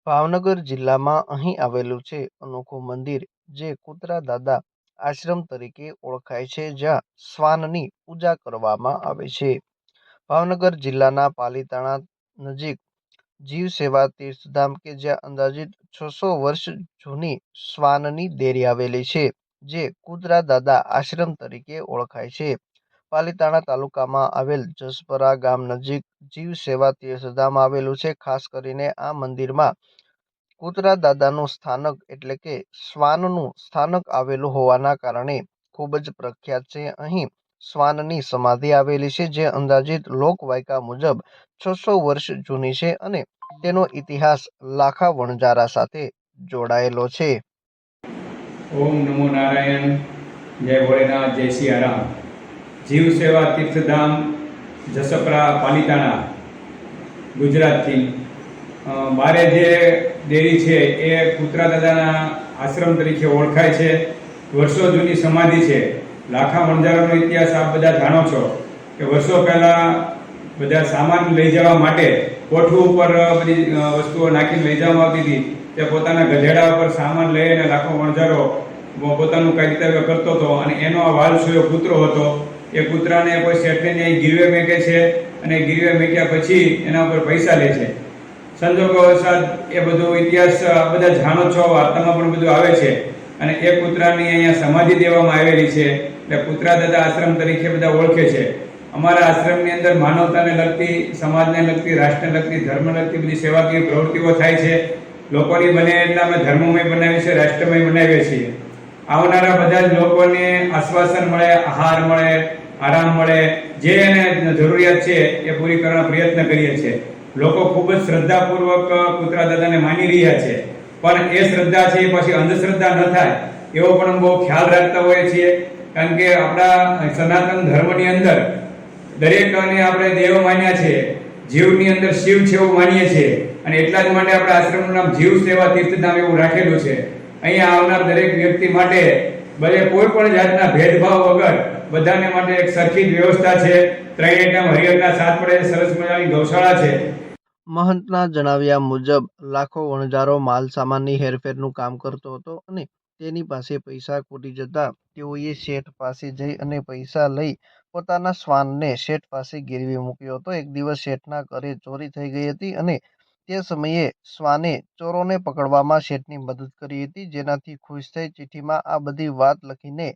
ભાવનગર જિલ્લામાં અહીં આવેલું છે અનોખું મંદિર જે કૂતરા દાદા આશ્રમ તરીકે ઓળખાય છે, જ્યાં શ્વાનની પૂજા કરવામાં આવે છે. ભાવનગર જિલ્લાના પાલીતાણા નજીક જીવ સેવા તીર્થધામ કે જ્યાં અંદાજિત 600 વર્ષ જૂની શ્વાનની દેરી આવેલી છે, જે કૂતરા દાદા આશ્રમ તરીકે ઓળખાય છે. પાલીતાણા તાલુકામાં આવેલ જસપરા ગામ નજીક જીવ સેવા તીર્થધામ આવેલું છે. ખાસ કરીને આ મંદિરમાં કૂતરા દાદાનું સ્થાનક એટલે કે શ્વાનનું સ્થાનક આવેલું હોવાના કારણે ખૂબ જ પ્રખ્યાત છે. અહીં શ્વાનની સમાધિ આવેલી છે, જે અંદાજિત લોકવાયકા મુજબ 600 વર્ષ જૂની છે અને તેનો ઇતિહાસ લાખા વણજારા સાથે જોડાયેલો છે. ઓમ નમો નારાયણ, જય ભોલેનાથ, જય સિયારામ. જીવ સેવા તીર્થધામ જસપરા પાલીતાણા ગુજરાતથી મારે જે દેરી છે એ કૂતરા દાદાના આશ્રમ તરીકે ઓળખાય છે. વર્ષો જૂની સમાધિ છે. લાખા વણજારાનો ઇતિહાસ આપ બધા જાણો છો કે વર્ષો પહેલાં બધા સામાન લઈ જવા માટે કોઠું ઉપર બધી વસ્તુઓ નાખીને લઈ જવામાં આવતી હતી. તે પોતાના ગધેડા ઉપર સામાન લઈને લાખો વણજારો પોતાનું કર્તવ્ય કરતો હતો અને એનો આ વાલસુયો કૂતરો હતો. એ કૂતરાને કોઈ શેઠને ગીરવે મેકે છે અને ગીરવે મેક્યા પછી એના ઉપર પૈસા લે છે. સંજોગો વરસાદ એ બધો ઇતિહાસ બધા જાણો છો, વાર્તામાં પણ બધું આવે છે. અને એ કૂતરાની અહીંયા સમાધિ દેવામાં આવેલી છે, એટલે કૂતરા દાદા આશ્રમ તરીકે બધા ઓળખે છે. અમારા આશ્રમની અંદર માનવતાને લગતી, સમાજને લગતી, રાષ્ટ્રને લગતી, ધર્મને લગતી બધી સેવાકીય પ્રવૃત્તિઓ થાય છે. લોકોની બને એટલે અમે ધર્મમય બનાવીએ છીએ, રાષ્ટ્રમય બનાવીએ છીએ. આવનારા બધા જ લોકોને આશ્વાસન મળે, આહાર મળે, આરામ મળે, જે એને જરૂરિયાત છે એ પૂરી કરવાનો પ્રયત્ન કરીએ છીએ. લોકો ખૂબ જ શ્રદ્ધાપૂર્વક કૂતરા દાદાને માની રહ્યા છે, પણ એ શ્રદ્ધા છે એ પછી અંધશ્રદ્ધા ન થાય એવો પણ બહુ ખ્યાલ રાખતા હોઈએ છીએ. કારણ કે આપણા સનાતન ધર્મની અંદર દરેકને આપણે દેવ માન્યા છે, જીવની અંદર શિવ છે એવું માનીએ છીએ. અને એટલા જ માટે આપણા આશ્રમનું નામ જીવ સેવા તીર્થધામ એવું રાખેલું છે. અહીંયા આવનાર દરેક વ્યક્તિ માટે ભલે કોઈ પણ જાતના ભેદભાવ વગર બધાને માટે એક સરખી જ વ્યવસ્થા છે. 3 ટાઈમ હરિહરના સાથ પડે, સરસ મજાની ગૌશાળા છે. મહંતના જણાવ્યા મુજબ લાખો વણજારો માલ સામાનની હેરફેરનું કામ કરતો હતો અને તેની પાસે પૈસા ખૂટી જતા તેઓએ શેઠ પાસે જઈ અને પૈસા લઈ પોતાના શ્વાનને શેઠ પાસે ગીરવી મૂક્યો હતો. એક દિવસ શેઠના ઘરે ચોરી થઈ ગઈ હતી અને તે સમયે શ્વાને ચોરોને પકડવામાં શેઠની મદદ કરી હતી, જેનાથી ખુશ થઈ ચિઠ્ઠીમાં આ બધી વાત લખીને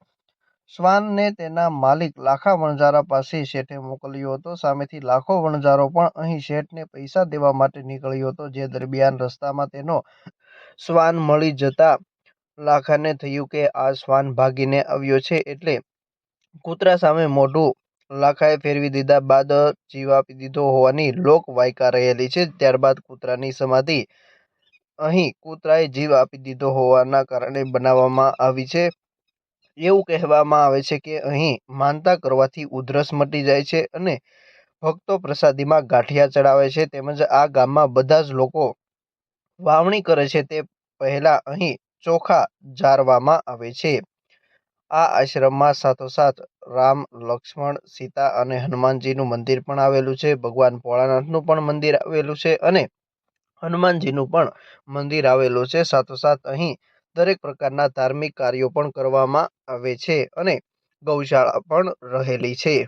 શ્વાનને તેના માલિક લાખા વણજારા પાસે શેઠે મોકલ્યો હતો. સામેથી લાખો વણજારો પણ અહીં શેઠને પૈસા દેવા માટે નીકળ્યો હતો. જે દરમિયાન રસ્તામાં તેનો શ્વાન મળી જતા લાખાને થયું કે આ શ્વાન ભાગીને આવ્યો છે, એટલે કૂતરા સામે મોઢું લાખાએ ફેરવી દીધા બાદ જીવ આપી દીધો હોવાની લોક વાયકા રહેલી છે. ત્યારબાદ કૂતરાની સમાધિ અહીં કૂતરાએ જીવ આપી દીધો હોવાના કારણે બનાવવામાં આવી છે. એવું કહેવામાં આવે છે કે અહીં માનતા કરવાથી ઉધરસ મટી જાય છે અને ભક્તો પ્રસાદીમાં ગાંઠિયા ચડાવે છે. તેમજ આ ગામમાં બધા જ લોકો વાવણી કરે છે તે પહેલા અહીં ચોખા જારવામાં આવે છે. આ આશ્રમમાં સાથોસાથ રામ, લક્ષ્મણ, સીતા અને હનુમાનજીનું મંદિર પણ આવેલું છે. ભગવાન ભોળાનાથનું પણ મંદિર આવેલું છે અને હનુમાનજીનું પણ મંદિર આવેલું છે. સાથોસાથ અહીં દરેક પ્રકારના ધાર્મિક કાર્યો પણ કરવામાં આવે છે અને ગૌશાળા પણ રહેલી છે.